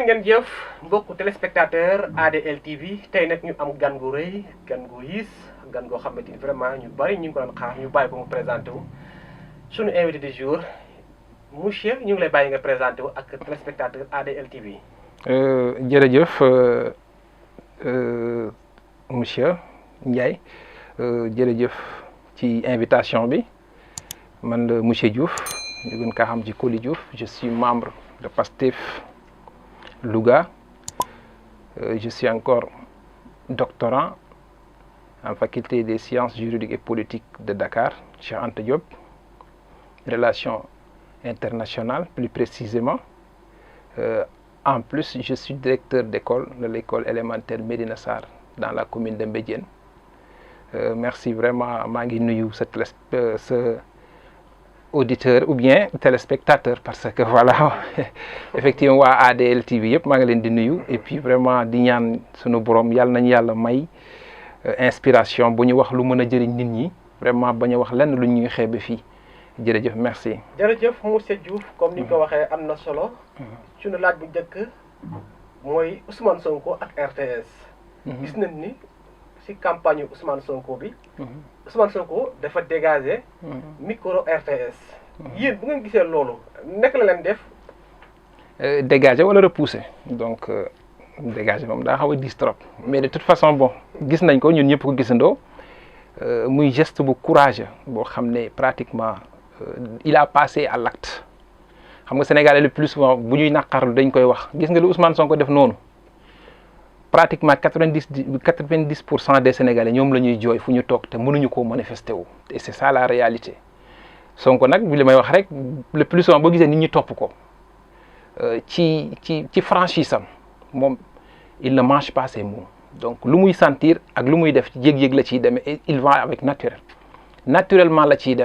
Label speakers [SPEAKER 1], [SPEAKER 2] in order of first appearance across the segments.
[SPEAKER 1] ngeen jëf mbokku téléspectateur ADL TV tey nag ñu am gan gu rëy gan gu yiis gan goo xamante ni vraiment ñu bari ñu ngi ko doon xaar ñu bàyyi ko mu présenté wu suñu invité du jour monsieur ñu ngi lay bàyyi nga présenté wu ak téléspectateur ADL TV.
[SPEAKER 2] jërëjëf monsieur Ndiaye jërëjëf ci invitation bi man la monsieur Diouf ñu gën kaa xam ci Coly Diouf je suis membre de PASTEF Louga. Je suis encore doctorant en faculté des sciences juridiques et politiques de Dakar, Cheikh Anta Diop, relations internationales plus précisément. En plus, je suis directeur d'école de l'école élémentaire Médina Sarr dans la commune de Mbédiène. Merci vraiment maa ngi nuyu sa auditeur ou bien téléspectateur parce que voilà effectivement waa ADL TV yëpp maa ngi leen di nuyu et puis vraiment di ñaan sunu borom yàlla nañu yàlla may inspiration bu ñu wax lu mën a jëriñ nit ñi vraiment bañ a wax lenn lu ñuy xeebe fii jërëjëf merci.
[SPEAKER 1] jërëjëf monsieur Diouf comme ni nga ko waxee am na solo. suñu laaj bu njëkk mooy Ousmane Sonko ak RTS. gis nañ ni ci campagne Ousmane Sonko bi. Ousmane Sonko dafa dégager micro RTS. yéen bu ngeen gisee loolu nekk la leen def.
[SPEAKER 2] dégager wala repousser donc dégager moom daa xaw a diis trop mais de toute façon bon gis nañ ko ñun ñëpp ko gisandoo muy geste bu courageux boo xam ne pratiquement il a passé à l'acte xam nga Sénégalais le plus souvent bu ñuy naqarlu dañ koy wax gis nga lu Ousmane Sonko def noonu. Pratiquement 90% des Sénégalais ñoom la ñuy jooy fu ñu toog te mënuñu koo manifester wu et c'est ça la réalité Sonko nag bi li may wax rek le plus souvent boo gisee nit ñi topp ko ci franchise am moom il ne mange pas ses mots donc lu muy sentir ak lu muy def ci yëg-yëg la ciy demee et il va avec naturellement la ciy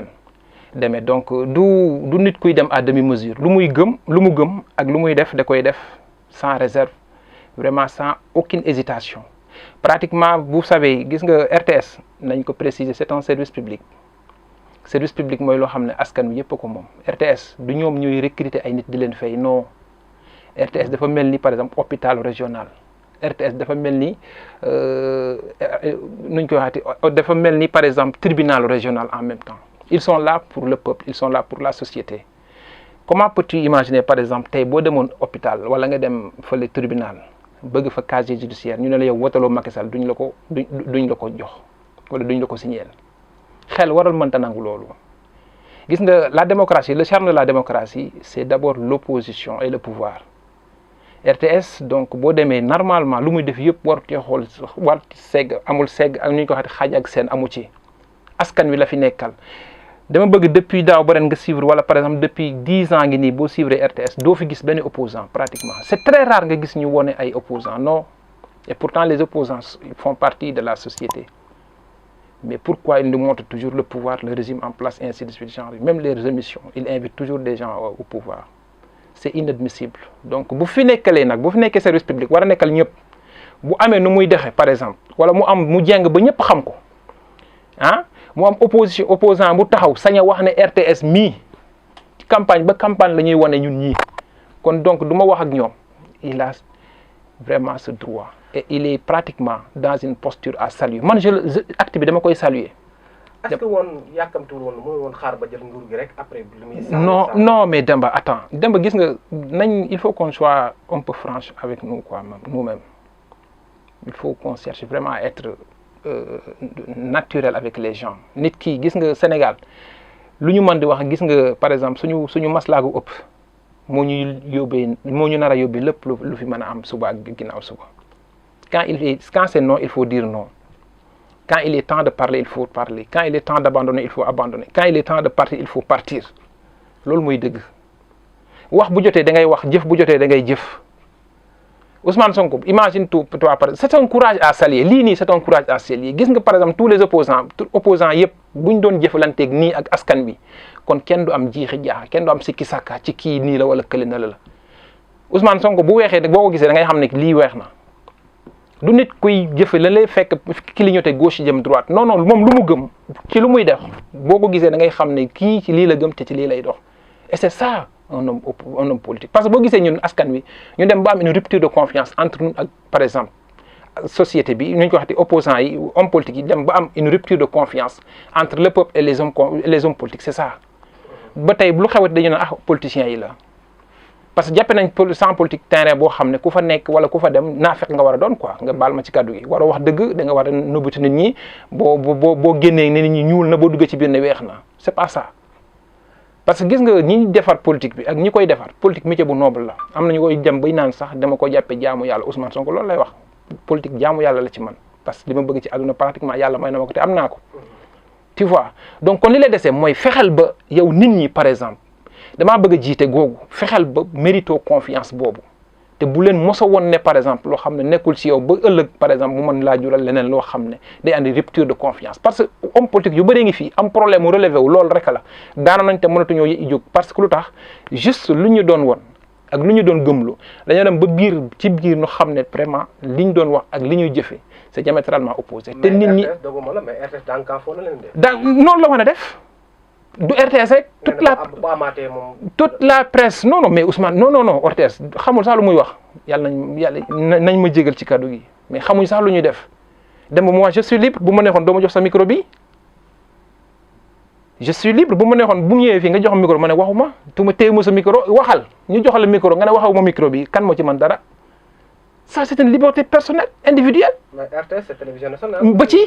[SPEAKER 2] demee donc du nit kuy dem à demi-mesure lu mu gëm ak lu muy def da koy def sans réserve. Vraiment sans aucune hésitation pratiquement vous savez gis nga RTS nañ ko préciser c'est un service public mooy loo xam ne askan wi yëpp ko moom RTS du ñoom ñooy recruter ay nit di leen fay non RTS dafa mel ni par exemple hôpital régional RTS dafa mel ni nuñ koy waxati dafa mel ni par exemple tribunal régional en même temps ils sont là pour le peuple ils sont là pour la société comment peux-tu imaginer par exemple tey boo demoon hôpital wala nga dem fële tribunal bëgg fa casier judiciaire ñu ne la yow wotaloo Macky Sall duñ la ko jox wala duñ la ko signer xel waral mënta nangu loolu gis nga la démocratie le charme de la démocratie c'est d'abord l'opposition et le pouvoir RTS donc boo demee normalement lu muy def yëpp warutee xool war segg amul segg ak nu ñu ko waxee xaaj ak seen amu ci askan wi la fi nekkal dama bëgg depuis daaw ba ren nga suivre wala par exemple depuis 10 ans ngi nii boo suivre RTS doo fi gis benn opposant pratiquement c'est très rare nga gis ñu wone ay opposants non et pourtant les opposants font partie de la société mais pourquoi ils nous montrent toujours le pouvoir le régime en place et ainsi de suite genre même les émissions ils invitent toujours des gens au pouvoir c'est inadmissible donc bu fi nekkee service public war a nekkal ñëpp bu amee nu muy dexe par exemple wala mu jeng ba ñëpp xam ko mu am opposant bu taxaw sañ a wax ne RTS mii campagne la ñuy wane ñun ñii kon donc du ma wax ak ñoom il a vraiment ce droit et il est pratiquement dans une posture à saluer man acte bi dama koy saluer.
[SPEAKER 1] est-ce que woon yàkkamtuwul woon xaar ba jël nguur gi rek après lu muy.
[SPEAKER 2] non mais Demba gis nga il faut qu'on soit un peu franche avec nous quoi nous-mêmes il faut qu'on cherche vraiment à être naturel avec les gens nit ki gis nga Sénégal lu ñu mën di wax gis nga par exemple suñu maslaagu ëpp moo ñu nar a yóbbee lépp lu fi mën a am suba ak ginnaaw suba quand c'est non il faut dire non quand il est temps de parler il faut parler quand il est temps d'abandonner il faut abandonner quand il est temps de partir il faut partir loolu mooy dëgg wax bu jotee da ngay wax jëf bu jotee da ngay jëf Ousmane Sonko imagine toi c'est un courage à saluer lii nii c'est un courage à saluer gis nga par exemple tous les opposants yëpp buñ doon jëfalanteeg nii ak askan bi kon kenn du am jiixi jaaxa kenn du am sikki sàkka ci kii nii la wala kële na la Ousmane Sonko bu weexee boo ko gisee da ngay xam ne lii weex na du nit kuy jëfe la lay fekk clignoter gauche jëm droite non moom lu mu gëm ci lu muy def boo ko gisee da ngay xam ne kii ci lii la gëm te ci lii lay dox et c'est ça un homme politique parce que boo gisee ñun askan wi ñu dem ba am une rupture de confiance entre nous ak par exemple société bi ñu ko waxati opposants yi hommes politiques yi dem ba am une rupture de confiance entre le peuple et les hommes politiques c'est ça ba tey lu xewati dañu ne politiciens yi la parce que jàppe nañ sans politique terrain boo xam ne ku fa nekk wala ku fa dem naa fekk nga war a doon quoi nga baal ma ci kàddu gi war a wax dëgg da nga war a nëbbati nit ñi boo génnee ne nit ñi ñuul na boo duggee ci biir ne weex na c'est pas ça parce que gis nga ñi defar politique bi ak ñi koy defar politique métier bu noble la am nañu koy dem bay naan sax dama ko jàppe jaamu yàlla Ousmane Sonko loolu lay wax politique jaamu yàlla la ci man parce que li ma bëgg ci àdduna pratiquement yàlla may na ma ko te am naa ko tu vois donc kon li lay desee mooy fexeel ba yow nit ñi par exemple damaa bëgg a jiite googu fexeel ba mérito confiance boobu te bu leen mosa woon ne par exemple loo xam ne nekkul ci yow ba ëllëg par exemple mu mën laa jural leneen loo xam ne day andi rupture de confiance parce que homme politique yu bëree ngi fii am problème mu relevé wu loolu rek la daana nañ te mënatuñoo jóg parce que lu tax juste lu ñu doon woon ak lu ñu doon gëmlu dañoo dem ba biir ci biir ñu xam ne vraiment li ñu doon wax ak li ñuy jëfee c'est diamétralement opposé te nit ñi noonu la mën a def du RTS rek toute la presse non mais Ousmane non RTS xamul sax lu muy wax yàlla nañ ma jégal ci kaddu gi mais xamuñ sax lu ñuy def dem moi je suis libre bu ma neexoon doo ma jox sa micro bi je suis libre bu ma neexoon bu ñëwee fii nga jox micro ma ne waxuma tu ma téye ma sa micro waxal ñu jox la micro nga ne waxaw ma micro bi kan moo ci man dara ça c'est une liberté personnelle individuelle.
[SPEAKER 1] mais RTS c'est télévision nationale.
[SPEAKER 2] ba ci.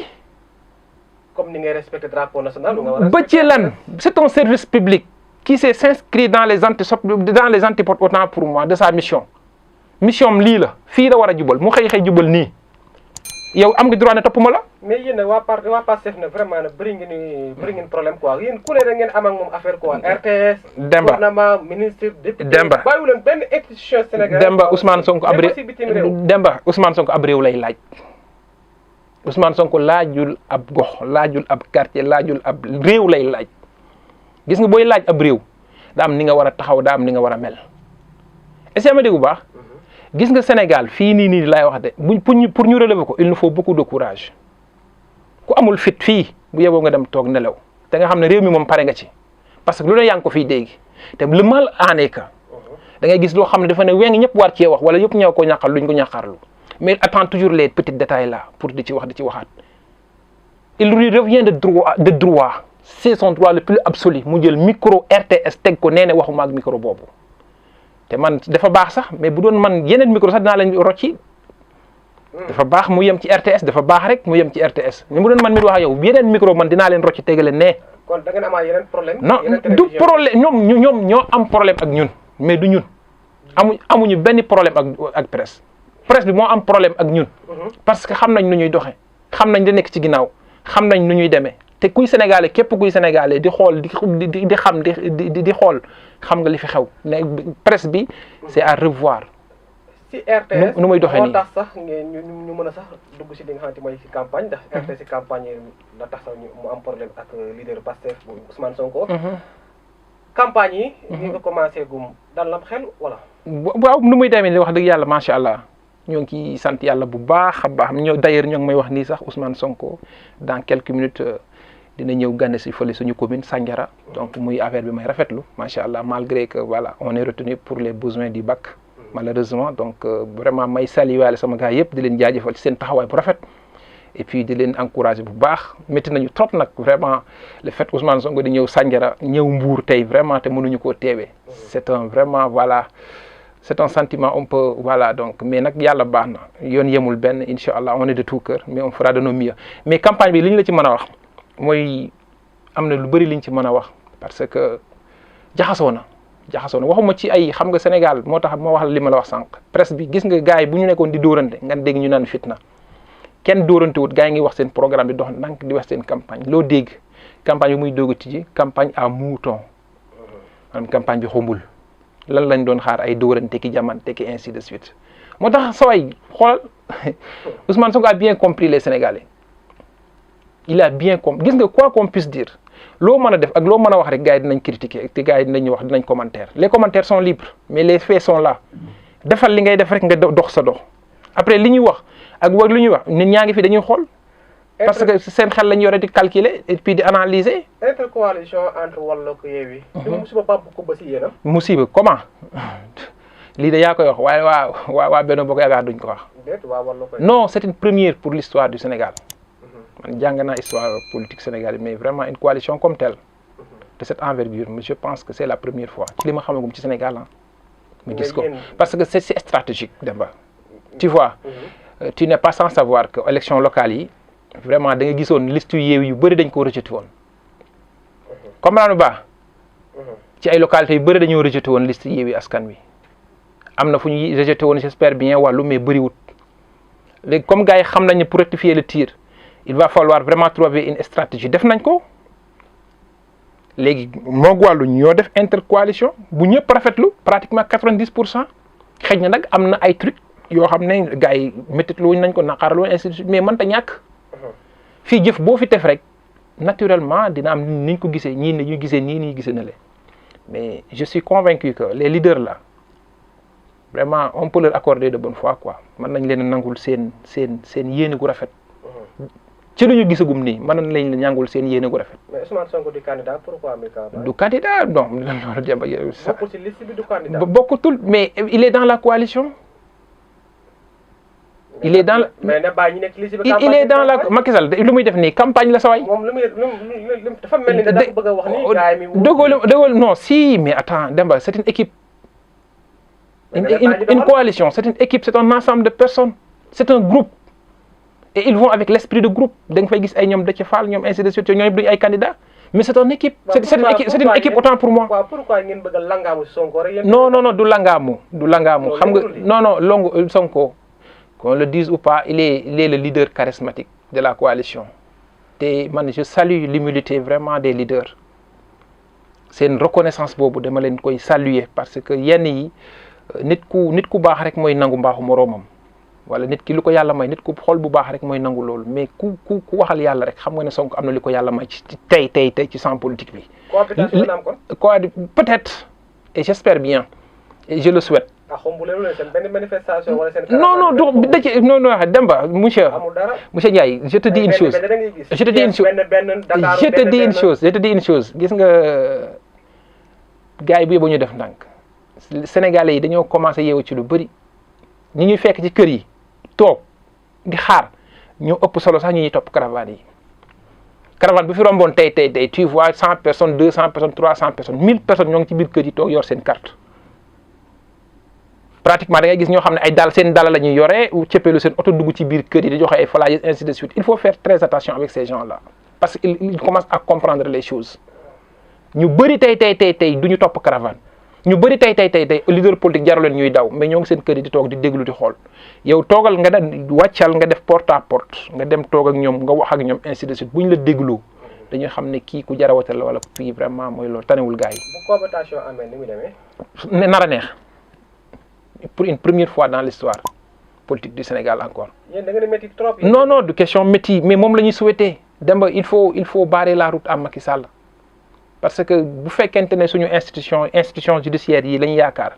[SPEAKER 1] comme ni ngay respecter drapeau national.
[SPEAKER 2] ba ci lan c'est un service public qui s'inscrit dans les antipodes autant pour moi de sa mission am lii la fii la war a jubal mu xëy jubal nii yow am nga droit ne topp ma la.
[SPEAKER 1] mais yéen waa Pastef ne vraiment ne bëri ngeen problème quoi yéen ku ne da ngeen am ak moom affaire quoi RTS.
[SPEAKER 2] Demba
[SPEAKER 1] gouvernement ministre député.
[SPEAKER 2] Demba
[SPEAKER 1] bàyyiwu leen benn institution sénégalaise.
[SPEAKER 2] Demba Ousmane Sonko ab réew lay laaj. Ousmane Sonko laajul ab gox laajul ab quartier laajul ab réew lay laaj gis nga booy laaj ab réew daa am ni nga war a taxaw daa am ni nga war a mel est-ce que ma dégg bu baax gis nga Sénégal fii nii laay wax de pour ñu relever ko il nous faut beaucoup de courage ku amul fit fii bu yeboo nga dem toog nelaw te nga xam ne réew mi moom pare nga ci parce que lu ne yaa ngi ko fii dégg te le mal en est que da ngay gis loo xam ne dafa ne weng ñëpp war cee wax wala yëpp ñëw ko ñàqal luñ ko ñàqarlu mais il attend toujours les petits détails là pour di ci waxaat il lui revient de droit c'est son droit le plus absolu mu jël micro RTS teg ko nee ne waxuma ak micro boobu te man dafa baax sax mais bu doon man yeneen micro sax dinaa leen rocci dafa baax mu yem ci RTS dafa baax rek mu yem ci RTS mais mu doon man mi wax ak yow yeneen micro man dinaa leen rocci tegale ne.
[SPEAKER 1] kon da ngeen amaat yeneen problème.
[SPEAKER 2] non du problème ñoom ñoo am problème ak ñun mais du ñun amuñu benn problème ak presse. presse bi moo am problème ak ñun parce que xam nañ nu ñuy doxee xam nañ da nekk ci ginnaaw xam nañ nu ñuy demee te kuy sénégalais képp kuy sénégalais di xool di xam di xool xam nga li fi xew ne presse bi c'est à revoir.
[SPEAKER 1] ci RTS
[SPEAKER 2] nu muy doxee nii
[SPEAKER 1] moo tax sax ñu mën a sax dugg ci li nga xamante mooy ci campagne ndax RTS ci campagne la tax sax mu am problème ak leader Pastef bu Ousmane Sonko. campagne yi. ñu nga commencé gum dal lam xel wala.
[SPEAKER 2] waaw nu muy demee ni wax dëgg yàlla macha allah. ñoo ngi ciy sant yàlla bu baax a baax d'ailleurs ñoo ngi may wax nii sax Ousmane Sonko dans quelques minutes dina ñëw gane si fële suñu commune Sandiara donc muy affaire bi may rafetlu macha allah malgré que voilà on est retenu pour les besoins du bac malheureusement donc vraiment may saluer sama gars yëpp di leen jaajëfal ci seen taxawaay bu rafet et puis di leen encourager bu baax métti nañu trop nag vraiment le fait Ousmane Sonko di ñëw Sandiara ñëw Mbour tey vraiment te mënuñu koo teewee c'est un vraiment voilà. C'est un sentiment un peu voilà donc mais nag yàlla baax na yoon yemul benn incha allah on est de tout cœur mais on fera de nos mieux mais campagne bi li ñu la ci mën a wax mooy am na lu bëri li ñu ci mën a wax parce que jaxasoo na waxuma ci ay xam nga Sénégal moo tax moo wax li ma la wax sànq presse bi gis nga gars yi bu ñu nekkoon di dóorante nga dégg ñu naan fitna kenn dóorante wut gars yi ngi wax seen programme di dox ndànk di wax seen campagne loo dégg campagne bi muy doog a tijji campagne à mouton maanaam campagne bi xumbul. lan lañ doon xaar ay dóorante ki jamante ki ainsi de suite moo tax saway xoolal Ousmane Sonko a bien compris les Sénégalais il a bien compris gis nga quoi qu'on puisse dire loo mën a def ak loo mën a wax rek gars yi dinañ critiquer te gars yi dinañ wax dinañ commentaire les commentaires sont libres mais les faits sont là defal li ngay def rek nga dox sa dox après li ñuy wax ak li ñuy wax nit ñaa ngi fi dañuy xool parce que seen xel lañ yore di calculer et puis di analyser.
[SPEAKER 1] intercoalition entre Wallu ak Yewwi. musiba bàpp ko ba si yéen a.
[SPEAKER 2] musiba comment lii de yaa koy wax waaye waa Benno Bokk Yaakaar duñ ko wax.
[SPEAKER 1] déet waa Wallu koy.
[SPEAKER 2] non c'est une première pour l'histoire du Sénégal. man jàng naa histoire politique sénégalaise mais vraiment une coalition comme telle. de cette envergure mais je pense que c'est la première fois ci li ma xamagum ci Sénégal ah. ma gis ko parce que c'est stratégique Demba. tu vois. Tu n'es pas sans savoir que élection locale yi vraiment da nga gisoon liste Yewwi yu bëri dañ ko rejeté woon. comprendre ba ci ay localités yu bëri dañoo rejeté woon liste Yewwi Askan Wi. am na fu ñuy rejeté woon j'espère bien Wallu mais bëriwut léegi comme gars yi xam nañ ne pour rectifier le tir il va falloir vraiment trouver une stratégie def nañ ko léegi moog Wallu ñoo def intercoalition bu ñëpp rafetlu pratiquement 90% xëy na nag am na ay trucs yoo xam ne gars yi méttit luñ nañ ko naqaaral woon ainsi de suite mais mënta ñàkk fii jëf boo fi def rek naturellement dina am niñ ko gisee ñii ne ñu gisee nii nii gisee na le mais je suis convaincu que les leaders là vraiment on peut leur accorder de bonne foi quoi mën nañ leen a nangul seen yéene gu rafet ci lu ñu gisagum nii mën nañ leen nangul seen yéene gu rafet.
[SPEAKER 1] mais Ousmane Sonko du candidat pourquoi muy candidat.
[SPEAKER 2] du candidat non loolu jàmba
[SPEAKER 1] bokkul ci liste bi du candidat.
[SPEAKER 2] bokkutul mais il est dans la coalition. il est dans la
[SPEAKER 1] mais na bàyyi ñu nekk ci liste bi.
[SPEAKER 2] il est dans la Macky Sall lu muy def nii campagne la saway.
[SPEAKER 1] moom lu muy dafa mel ni dafa bëgg a wax ni gars yi mi
[SPEAKER 2] dëggal non si mais attends Demba c'est une équipe. Une coalition, c'est une équipe, c'est un ensemble de personnes, c'est un groupe. Et ils vont avec l'esprit de groupe. Donc, il y a des gens qui ainsi de suite, des candidats. Mais c'est une équipe, c'est une équipe autant pour moi.
[SPEAKER 1] Pourquoi vous voulez langamu Sonko?
[SPEAKER 2] Non, du langamu. Non, Sonko, qu'on le dise ou pas, il est le leader charismatique de la coalition. Et je salue l'humilité vraiment des leaders. C'est une reconnaissance bobu dama len koy saluer parce que yenn yi nit ku baax rek mooy nangu mbaaxu moroomam wala nit ki lu ko yàlla may nit ku xol bu baax rek mooy nangu loolu mais ku waxal yàlla rek xam nga ne Sonko am na li ko yàlla may ci tey ci champ politique bi. Peut-être et j'espère bien et je le souhaite. Non, Demba, monsieur Ndiaye, je te dis une chose. Gis nga gars yi bu yóbbu ñu def ndànk Sénégalais yi dañoo commencé yeewu ci lu bëri ñi ñuy fekk ci kër yi toog di xaar ñoo ëpp solo sax ñu ñuy topp caravane yi. Caravane bu fi romboon tey tu vois 100 personnes 200 personnes 300 personnes 1000 personnes ñoo ngi ci biir kër yi toog yor seen carte. Pratiquement da ngay gis ñoo xam ne ay dal seen dala la ñuy yore ou cëppeelu seen oto dugg ci biir kër yi di joxe ay flyers ainsi de suite il faut faire très attention avec ces gens-là parce que ils commencent à comprendre les choses ñu bëri tey du ñu topp caravane ñu bëri tey leader politique jaru leen ñuy daw mais ñoo ngi seen kër yi di toog di déglu di xool yow toogal nga wàccal nga def porte à porte nga dem toog ak ñoom nga wax ak ñoom ainsi de suite bu ñu la déglu dañuy xam ne kii ku jarawatal la wala kii vraiment mooy loolu tanewul gars yi.
[SPEAKER 1] bu cohabitation amee ni muy demee.
[SPEAKER 2] nar a neex. Pour une première fois dans l'histoire politique du Sénégal encore. Non, de question métier, mais moi je le souhaité. Il faut barrer la route à Macky Sall. Parce que vous faites qu'un suñu institution judiciaire yi lañ yaakaar.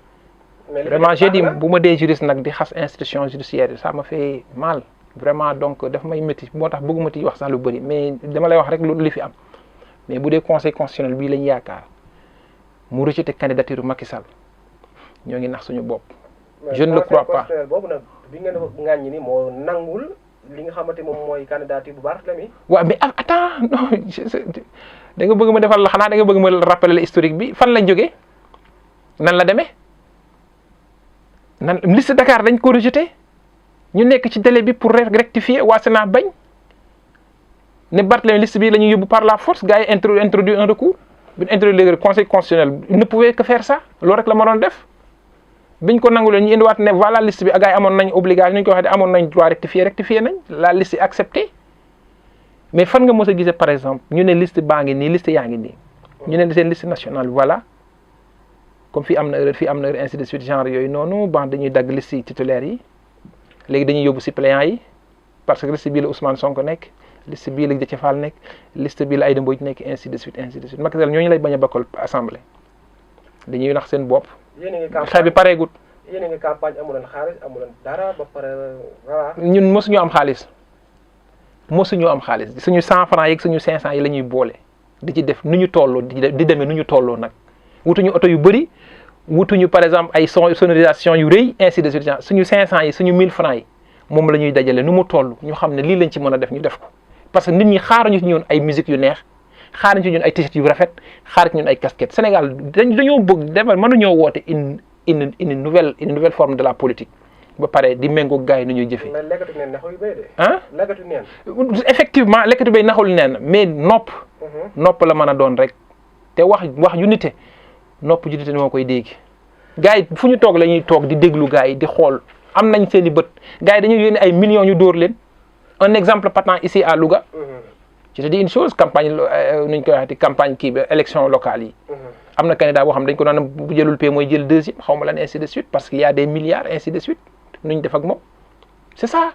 [SPEAKER 2] Vraiment j'ai dit bu ma dee juriste nag di xas institution judiciaire ça m'a fait mal. Vraiment donc daf may métti moo tax bëgguma ti wax sax lu bëri mais dama lay wax rek li fi am. Mais bu dee conseil constitutionnel bii lañ yaakaar mu rejeté candidature Macky Sall ñoo ngi nax suñu bopp. Je ne le crois pas.
[SPEAKER 1] boobu nag bi ngeen ŋàññi ni moo nangul li nga xamante moom mooy candidature bu Barthélemy.
[SPEAKER 2] waaw mais attends non da nga bëgg ma defal la xanaa da nga bëgg ma rappeler la historique bi fan lañ jógee nan la demee nan liste Dakar dañ ko rejeté ñu nekk ci délai bi pour rectifier waa Sénat bañ ne Barthélemy liste bi la ñuy yóbbu par la force gars yi introduit un recours bi ñu introduire le conseil constitutionnel il ne pouvait que faire ça loolu rek la ma doon def. biñ ko nangulee ñu indiwaat ne voilà liste bi gars yi amoon nañ obligation ñu ko waxee amoon nañ droit rectifier nañ la liste est acceptée mais fan nga mos a gisee par exemple ñu ne liste baa ngi nii liste yaa ngi nii ñu ne seen liste nationale voilà comme fii am na erreur ainsi de suite genre yooyu noonu bon dañuy dagg liste yi titulaires yi léegi dañuy yóbbu suppléants yi parce que liste bii la Ousmane Sonko nekk liste bii la Déthié Fall nekk liste bii la Aïda Mbodj nekk ainsi de suite Macky Sall ñooñu lay bañ a bokkal assemblée dañuy nax seen bopp. xeex bi pareegut.
[SPEAKER 1] yéen a ngi campagne amu leen xaalis amu leen dara ba pare voilà.
[SPEAKER 2] ñun mosuñu am xaalis mosuñu am xaalis suñu 100 francs yeeg suñu 500 yi la ñuy boole di ci def nu ñu tolloo di demee nu ñu tolloo nag wutuñu oto yu bëri wutuñu par exemple ay sonorisation yu rëy ainsi de suite suñu 500 yi suñu 1000 francs yi moom la ñuy dajale nu mu toll ñu xam ne lii lañ ci mën a def ñu def ko parce que nit ñi xaaruñu ci ñun ay musique yu neex xaaruñu ci ñun ay t-shirt yu rafet xaaruñu ci ñun ay casquette Sénégal dañoo bëgg defal mënuñoo woote une nouvelle forme de la politique ba pare di méngoo gars yi nu ñuy jëfee.
[SPEAKER 1] mais lekkatu neen naxul bay de.
[SPEAKER 2] ah
[SPEAKER 1] lekkatu neen.
[SPEAKER 2] effectivement lekkatu bay naxul neen mais nopp la mën a doon rek te wax yu nite nopp ju nite moo koy dégg gars yi fu ñu toog la ñuy toog di déglu gars yi di xool am nañ seen i bët gars yi dañuy yónnee ay millions ñu dóor leen un exemple patent ici à Louga. je te dis une chose campagne nu ñu koy waxati campagne kii bi élection locale yi. am na candidat boo xam dañ ko doon bu jëlul paie mooy jël deuxième xaw ma lan ainsi de suite parce que y a des milliards ainsi de suite nu ñu def ak moom c'est ça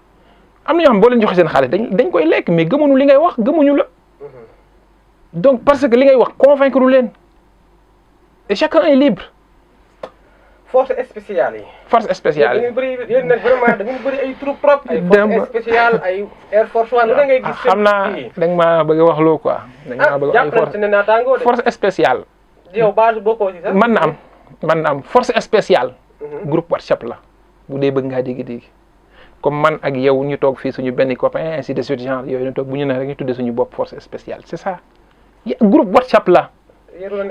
[SPEAKER 2] am na ñoo xam boo leen joxe seen xaalis dañ koy lekk mais gëmuñu li ngay wax gëmuñu la donc parce que li ngay wax convaincre leen et chacun est libre.
[SPEAKER 1] force spéciale yi.
[SPEAKER 2] force spéciale
[SPEAKER 1] yi yéen nag vraiment da ngeen bëri ay troupes propres. ay force spéciale ay Air Force One da ngay gis.
[SPEAKER 2] xam naa da nga maa bëgg a wax loo quoi. da nga maa bëgg a wax ay force spéciale.
[SPEAKER 1] yow base bokkoo ci sax.
[SPEAKER 2] mën na am force spéciale. groupe WhatsApp la bu dee bëgg ngaa dégg comme man ak yow ñu toog fii suñu benn copain ainsi de suite genre yooyu ñu toog bu ñu nee rek ñu tuddee suñu bopp force spéciale c'est ça groupe WhatsApp la.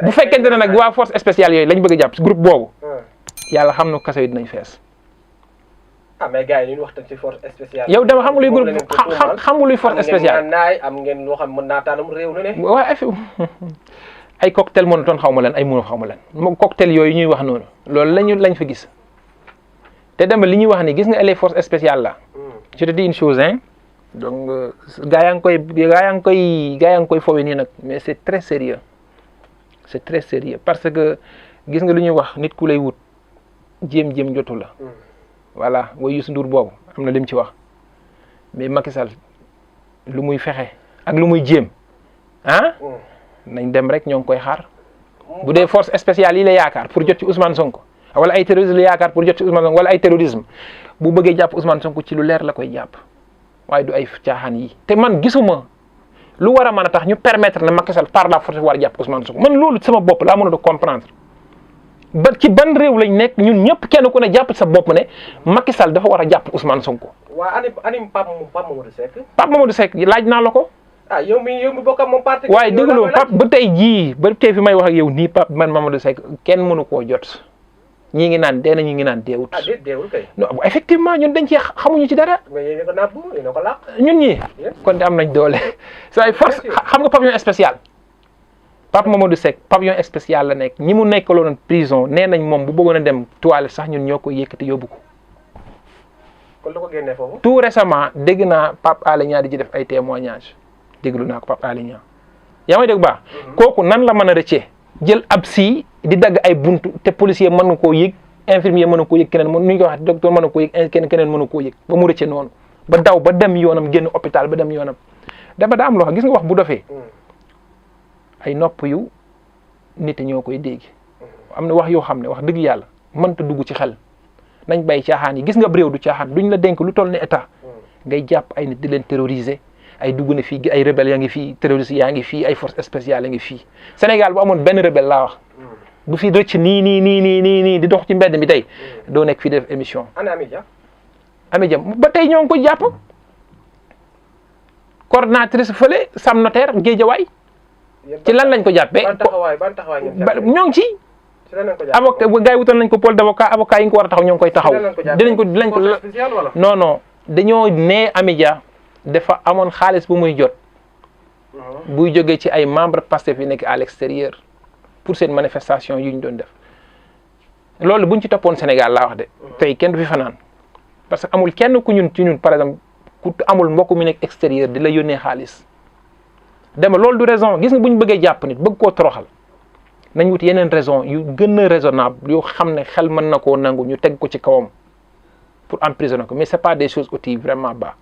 [SPEAKER 2] bu fekkente ne nag waa force spéciale yooyu lañ bëgg a jàpp groupe boobu. yàlla xam na kaso yi dinañ fees.
[SPEAKER 1] ah mais gars yi ñu wax ci force spéciale.
[SPEAKER 2] yow dama xam nga luy groupe xam nga luy force spéciale.
[SPEAKER 1] am ngeen loo xam mën naa taalum réew na ne.
[SPEAKER 2] waaw ay cocktail monotone xaw ma leen ay mono xaw ma leen moom cocktail yooyu ñuy wax noonu loolu lañ fa gis te dama li ñuy wax ni gis nga les forces spéciales là. je te dis une chose hein donc gaa yaa ngi koy fowe nii nag mais c'est très sérieux parce que gis nga lu ñuy wax nit ku lay wut jéem jotu la. voilà mooy Youssou Ndour boobu am na lim ci wax mais Macky Sall lu muy fexe ak lu muy jéem nañ dem rek ñoo ngi koy xaar bu dee force spéciale yi la yaakaar pour jot ci Ousmane Sonko wala ay terrorisme la yaakaar pour jot ci Ousmane Sonko wala ay terrorisme bu bëggee jàpp Ousmane Sonko ci lu leer la koy jàpp waaye du ay caaxaan yi te man gisuma lu war a mën a tax ñu permettre ne Macky Sall par la force war a jàpp Ousmane Sonko man loolu sama bopp laa mën a comprendre ba ci ban réew lañ nekk ñun ñëpp kenn ku ne jàpp sa bopp ne Macky Sall dafa war a jàpp Ousmane Sonko.
[SPEAKER 1] waa anim Pape Mamadou Seck.
[SPEAKER 2] Pape Mamadou Seck laaj naa la ko.
[SPEAKER 1] yow mi bokk ak moom parti.
[SPEAKER 2] waaye déglu Pape ba tey fi may wax ak yow nii Pape man Mamadou Seck kenn mënu koo jot ñii ngi naan dee na ñi ngi naan deewut.
[SPEAKER 1] deewul kay.
[SPEAKER 2] non effectivement ñun dañ ci xamuñu ci dara.
[SPEAKER 1] mais yéen a ko nàbbu yéen a ko làq.
[SPEAKER 2] ñun ñii kon de am nañ doole. saa force xam nga pavillon spécial. Pape Mamadou Seck pavillon spécial la nekk ñi mu nekkaloon prison nee nañ moom bu bëggoon a dem toilette sax ñun ñoo koy yëkkati yóbbu ko.
[SPEAKER 1] kon lu ko génnee foofu.
[SPEAKER 2] tout récemment dégg naa Pape Alé Niang di ci def ay témoignages déglu naa ko Pape Alé Niang yaa may dégg baax. kooku nan la mën a rëccee jël ab si di dagg ay buntu te policier mën na koo yëg infirmier mën na koo yëg keneen nu ñu koy wax docteur mën na koo yëg keneen mën na koo yëg ba mu rëccee noonu ba daw ba dem yoonam génn hôpital ba dem yoonam dama daa am loo xam gis nga wax bu dofee. ay nopp yu nit ñoo koy dégg am na wax yoo xam ne wax dëgg yàlla mënta dugg ci xel nañ bay caaxaan yi gis nga réew du caaxaan duñ la dénk lu toll ne état ngay jàpp ay nit di leen terroriser ay dugg na fii ay rebelle yaa ngi fii terroriste yaa ngi fii ay force spéciale yaa ngi fii Sénégal bu amoon benn rebelle laa wax bu fi rëcc nii di dox ci mbedd mi tey doo nekk fii def émission.
[SPEAKER 1] ana Amidia.
[SPEAKER 2] Amidia ba tey ñoo ngi ko jàpp coordinatrice fële Sam Notaire Guédiawaye ci lan lañ ko jàppee.
[SPEAKER 1] ban taxawaay
[SPEAKER 2] ñoo ngi ci. avocat gars yi wutal nañ ko pôle d'avocat avocat yi nga ko war a taxaw ñoo ngi koy taxaw. dinañ ko non dañoo ne Amidia dafa amoon xaalis bu muy jot. buy jógee ci ay membres Pastef yi nekk à l'extérieur pour seen manifestation yu ñu doon def loolu buñ ci toppoon Sénégal laa wax de. tey kenn du fi fanaan parce que amul kenn ku ñun ci ñun par exemple ku amul mbokk mi nekk extérieur di la yónnee xaalis. dama loolu du raison gis nga bu ñu bëggee jàpp nit bëgg koo toroxal nañ wut yeneen raison yu gën a raisonnable yoo xam ne xel mën na koo nangu ñu teg ko ci kawam pour emprisonner ko mais c'est pas des choses aussi vraiment bas